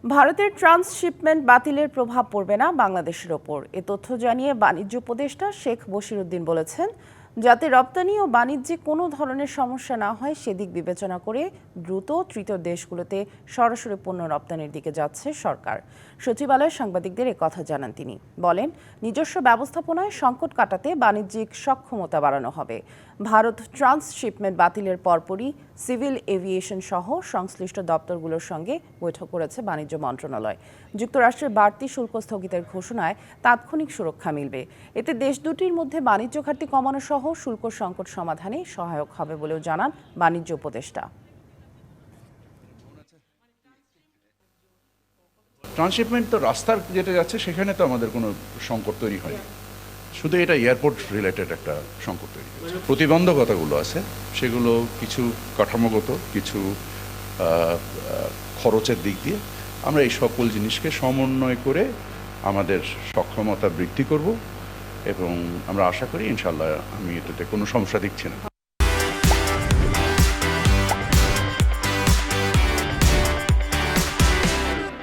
ভারতের ট্রান্সশিপমেন্ট বাতিলের প্রভাব পড়বে না বাংলাদেশের ওপর, এ তথ্য জানিয়ে বাণিজ্য উপদেষ্টা শেখ বশিরউদ্দিন বলেছেন, যাতে রপ্তানি ও বাণিজ্যে কোনো ধরনের সমস্যা না হয় সেদিক বিবেচনা করে দ্রুত তৃতীয় দেশগুলোতে সরাসরি পণ্য রপ্তানির দিকে যাচ্ছে সরকার। সচিবালয়ে সাংবাদিকদের কথা জানান তিনি। বলেন, নিজস্ব ব্যবস্থাপনায় সংকট কাটাতে বাণিজ্যিক সক্ষমতা বাড়ানো হবে। ভারত ট্রান্সশিপমেন্ট বাতিলের পরপরই সিভিল এভিয়েশন সহ সংশ্লিষ্ট দপ্তরগুলোর সঙ্গে বৈঠক করেছে বাণিজ্য মন্ত্রণালয়। যুক্তরাষ্ট্রের বাড়তি শুল্ক স্থগিতের ঘোষণায় তাৎক্ষণিক সুরক্ষা মিলবে। এতে দেশ দুটির মধ্যে বাণিজ্য ঘাটতি কমানো সহ শুল্ক সংকট সমাধানে সহায়ক হবে বলেও জানান বাণিজ্য উপদেষ্টা। ট্রান্সশিপমেন্ট তো রাস্তার যেটা যাচ্ছে সেখানে তো আমাদের কোনো সংকট তৈরি হয়নি, শুধু এটা এয়ারপোর্ট রিলেটেড একটা সংকট তৈরি হয়েছে। প্রতিবন্ধকতাগুলো আছে সেগুলো কিছু কাঠামোগত, কিছু খরচের দিক দিয়ে আমরা এই সকল জিনিসকে সমন্বয় করে আমাদের সক্ষমতা বৃদ্ধি করব এবং আমরা আশা করি ইনশাল্লাহ আমি এটাতে কোনো সমস্যা দেখছি না।